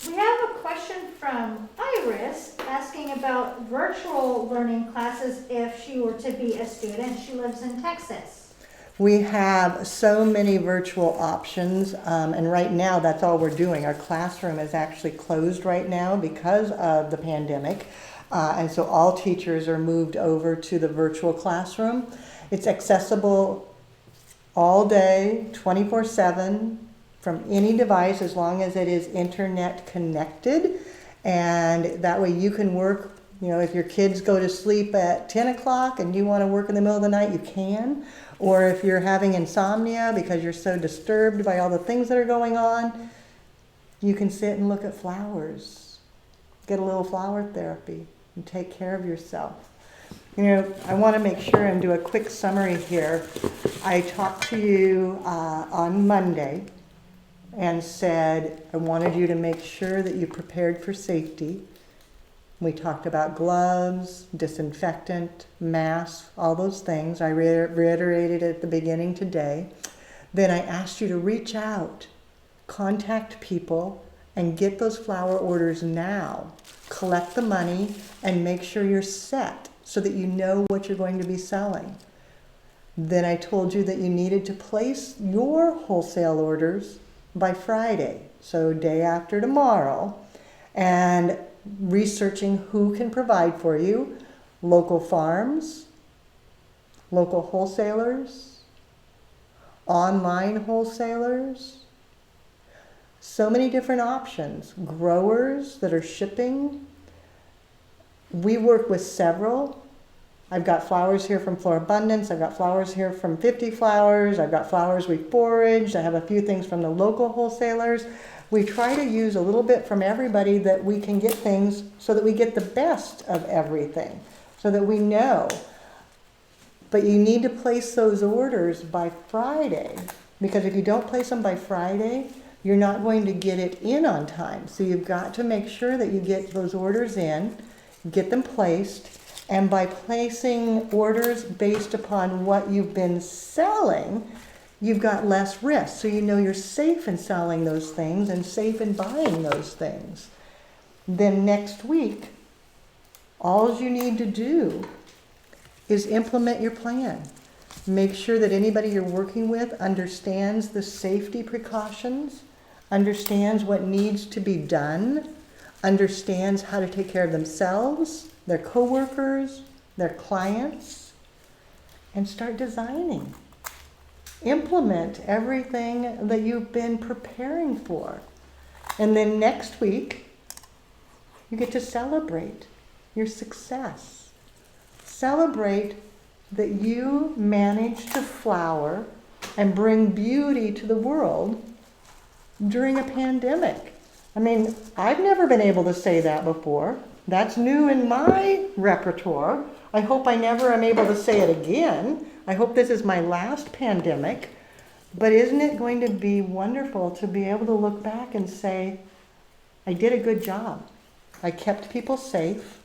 We have a question from Iris asking about virtual learning classes if she were to be a student. She lives in Texas. We have so many virtual options, and right now that's all we're doing. Our classroom is actually closed right now because of the pandemic. And so all teachers are moved over to the virtual classroom. It's accessible all day, 24/7, from any device as long as it is internet connected. And that way you can work, you know, if your kids go to sleep at 10 o'clock and you want to work in the middle of the night, you can. Or if you're having insomnia because you're so disturbed by all the things that are going on, you can sit and look at flowers, get a little flower therapy, and take care of yourself. You know, I want to make sure and do a quick summary here. I talked to you on Monday and said I wanted you to make sure that you prepared for safety. We talked about gloves, disinfectant, masks, all those things. I reiterated at the beginning today. Then I asked you to reach out, contact people, and get those flower orders now. Collect the money and make sure you're set so that you know what you're going to be selling. Then I told you that you needed to place your wholesale orders by Friday, so day after tomorrow, and researching who can provide for you: local farms, local wholesalers, online wholesalers. So many different options. Growers that are shipping. We work with several. I've got flowers here from Flora Abundance. I've got flowers here from 50 Flowers. I've got flowers we foraged. I have a few things from the local wholesalers. We try to use a little bit from everybody that we can get things so that we get the best of everything, so that we know. But you need to place those orders by Friday, because if you don't place them by Friday, you're not going to get it in on time. So you've got to make sure that you get those orders in, get them placed, And by placing orders based upon what you've been selling, you've got less risk. So you know you're safe in selling those things and safe in buying those things. Then next week, all you need to do is implement your plan. Make sure that anybody you're working with understands the safety precautions, understands what needs to be done, understands how to take care of themselves, their coworkers, their clients, and start designing. Implement everything that you've been preparing for. And then next week, you get to celebrate your success. Celebrate that you managed to flower and bring beauty to the world during a pandemic. I mean, I've never been able to say that before. That's new in my repertoire. I hope I never am able to say it again. I hope this is my last pandemic. But isn't it going to be wonderful to be able to look back and say, I did a good job. I kept people safe.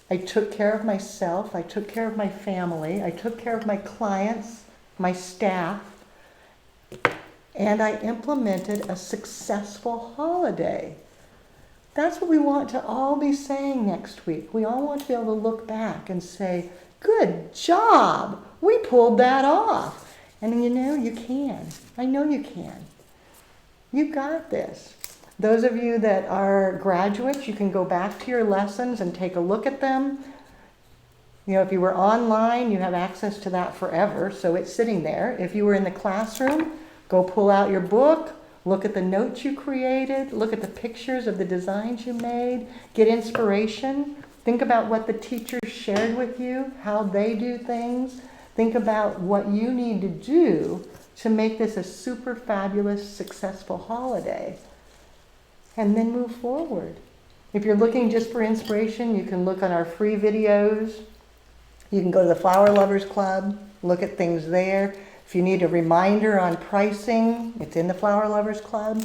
I took care of myself. I took care of my family. I took care of my clients, my staff. And I implemented a successful holiday. That's what we want to all be saying next week. We all want to be able to look back and say, good job. We pulled that off. And you know, you can. I know you can. You got this. Those of you that are graduates, you can go back to your lessons and take a look at them. You know, if you were online, you have access to that forever, so it's sitting there. If you were in the classroom, go pull out your book, look at the notes you created, look at the pictures of the designs you made, get inspiration. Think about what the teachers shared with you, how they do things. Think about what you need to do to make this a super fabulous, successful holiday. And then move forward. If you're looking just for inspiration, you can look on our free videos. You can go to the Flower Lovers Club, look at things there. If you need a reminder on pricing, it's in the Flower Lovers Club.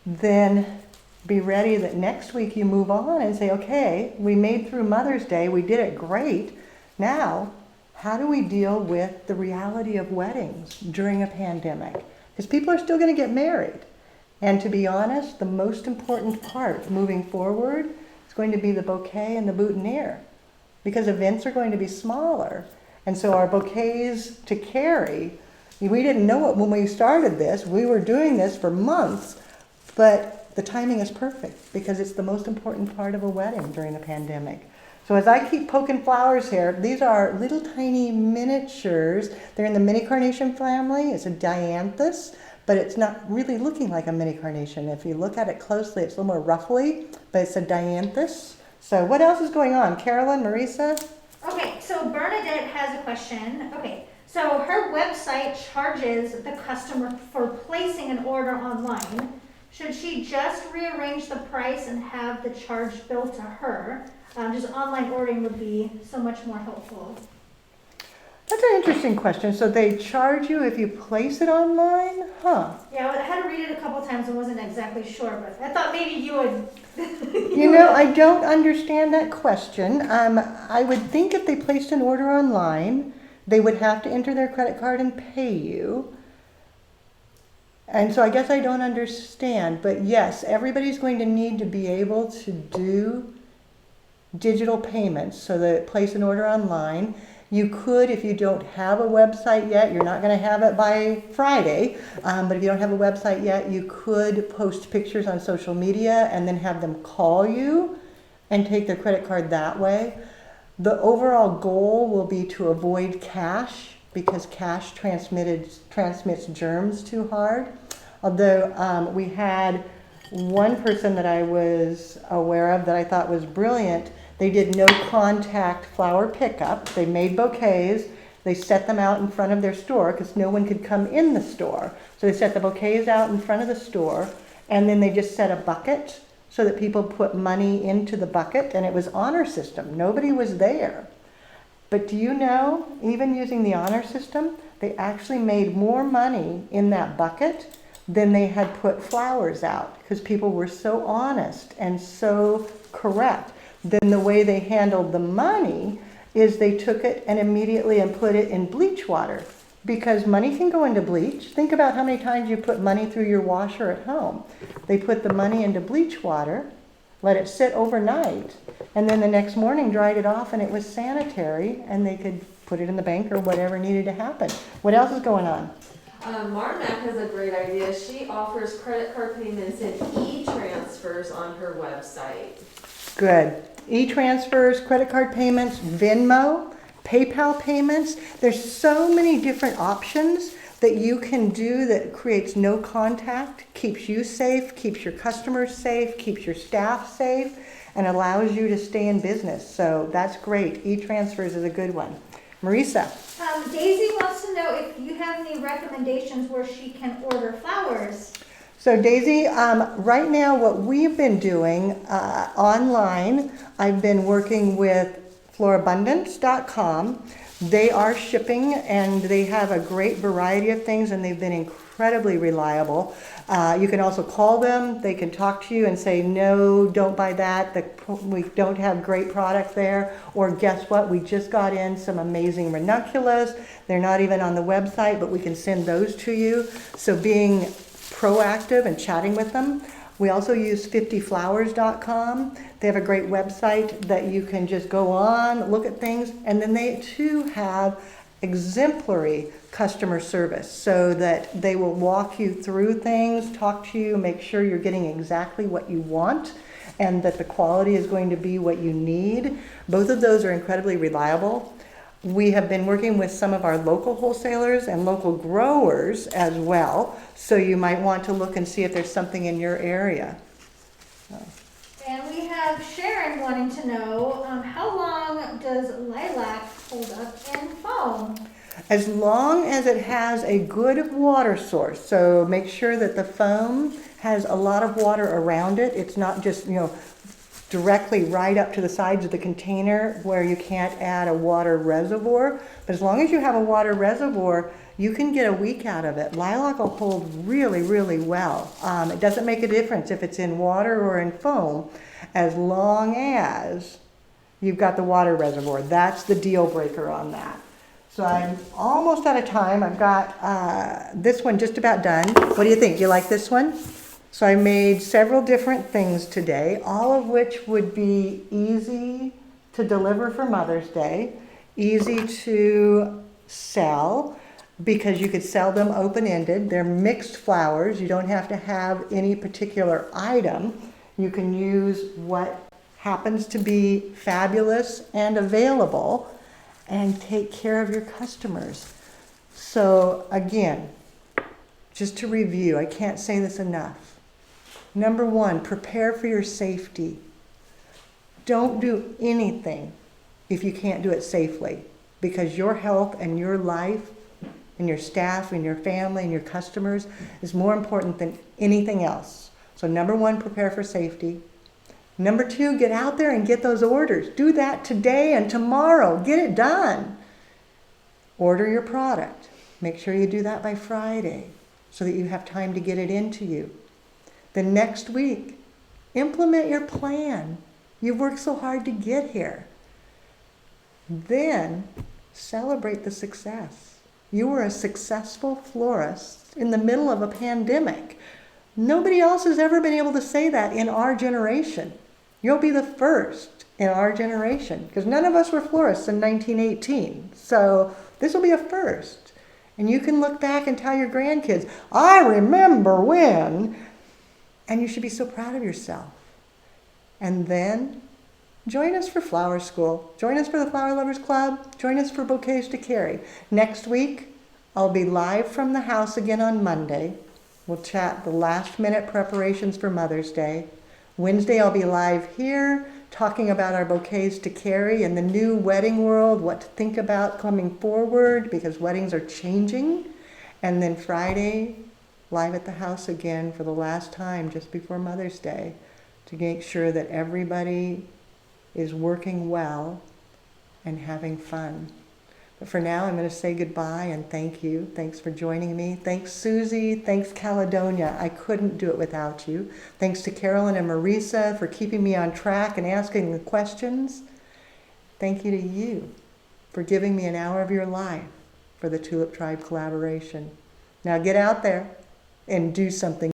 Then be ready that next week you move on and say, okay, we made through Mother's Day, we did it great. Now, how do we deal with the reality of weddings during a pandemic? Because people are still going to get married. And to be honest, the most important part moving forward is going to be the bouquet and the boutonniere, because events are going to be smaller. And so our bouquets to carry, we didn't know it when we started this. We were doing this for months, but the timing is perfect because it's the most important part of a wedding during the pandemic. So as I keep poking flowers here, these are little tiny miniatures. They're in the mini carnation family. It's a dianthus. But it's not really looking like a mini carnation. If you look at it closely, it's a little more ruffly, but it's a dianthus. So what else is going on? Carolyn, Marisa? Okay, so Bernadette has a question. Okay, so her website charges the customer for placing an order online. Should she just rearrange the price and have the charge billed to her? Just online ordering would be so much more helpful. That's an interesting question. So they charge you if you place it online? Huh. Yeah, I had to read it a couple times and wasn't exactly sure, but I thought maybe you would. You know, I don't understand that question. I would think if they placed an order online, they would have to enter their credit card and pay you. And so I guess I don't understand. But yes, everybody's going to need to be able to do digital payments. So they place an order online. You could, if you don't have a website yet, you're not going to have it by Friday, but if you don't have a website yet, you could post pictures on social media and then have them call you and take their credit card that way. The overall goal will be to avoid cash because cash transmits germs too hard. Although we had one person that I was aware of that I thought was brilliant. They did no contact flower pickup. They made bouquets. They set them out in front of their store because no one could come in the store. So they set the bouquets out in front of the store, and then they just set a bucket so that people put money into the bucket, and it was honor system. Nobody was there. But do you know, even using the honor system, they actually made more money in that bucket than they had put flowers out because people were so honest and so correct. Then the way they handled the money is they took it and immediately and put it in bleach water, because money can go into bleach. Think about how many times you put money through your washer at home. They put the money into bleach water, let it sit overnight, and then the next morning dried it off, and it was sanitary, and they could put it in the bank or whatever needed to happen. What else is going on? Marmac has a great idea. She offers credit card payments and e-transfers on her website. Good. E-transfers, credit card payments, Venmo, PayPal payments. There's so many different options that you can do that creates no contact, keeps you safe, keeps your customers safe, keeps your staff safe, and allows you to stay in business. So that's great. E-transfers is a good one. Marisa. Daisy wants to know if you have any recommendations where she can order flowers. So Daisy, right now what we've been doing online, I've been working with florabundance.com. They are shipping and they have a great variety of things, and they've been incredibly reliable. You can also call them. They can talk to you and say, no, don't buy that. We don't have great product there. Or guess what? We just got in some amazing ranunculus. They're not even on the website, but we can send those to you. So being proactive and chatting with them. We also use 50flowers.com. They have a great website that you can just go on, look at things, and then they too have exemplary customer service, so that they will walk you through things, talk to you, make sure you're getting exactly what you want, and that the quality is going to be what you need. Both of those are incredibly reliable. We have been working with some of our local wholesalers and local growers as well, so you might want to look and see if there's something in your area. And we have Sharon wanting to know, how long does lilac hold up in foam? As long as it has a good water source, so make sure that the foam has a lot of water around it. It's not just, directly right up to the sides of the container where you can't add a water reservoir. But as long as you have a water reservoir, you can get a week out of it. Lilac will hold really, really well. It doesn't make a difference if it's in water or in foam, as long as you've got the water reservoir. That's the deal breaker on that. So I'm almost out of time. I've got this one just about done. What do you think? Do you like this one? So I made several different things today, all of which would be easy to deliver for Mother's Day, easy to sell, because you could sell them open-ended. They're mixed flowers. You don't have to have any particular item. You can use what happens to be fabulous and available and take care of your customers. So again, just to review, I can't say this enough. Number one, prepare for your safety. Don't do anything if you can't do it safely, because your health and your life and your staff and your family and your customers is more important than anything else. So number one, prepare for safety. Number two, get out there and get those orders. Do that today and tomorrow. Get it done. Order your product. Make sure you do that by Friday so that you have time to get it into you. The next week, implement your plan. You've worked so hard to get here. Then celebrate the success. You were a successful florist in the middle of a pandemic. Nobody else has ever been able to say that in our generation. You'll be the first in our generation, because none of us were florists in 1918. So this will be a first. And you can look back and tell your grandkids, I remember when. And you should be so proud of yourself. And then join us for Flower School. Join us for the Flower Lovers Club. Join us for Bouquets to Carry. Next week, I'll be live from the house again on Monday. We'll chat the last minute preparations for Mother's Day. Wednesday, I'll be live here talking about our bouquets to carry and the new wedding world, what to think about coming forward, because weddings are changing. And then Friday, live at the house again for the last time just before Mother's Day, to make sure that everybody is working well and having fun. But for now, I'm going to say goodbye and thank you. Thanks for joining me. Thanks, Susie. Thanks, Caledonia. I couldn't do it without you. Thanks to Carolyn and Marisa for keeping me on track and asking the questions. Thank you to you for giving me an hour of your life for the Tulip Tribe collaboration. Now get out there and do something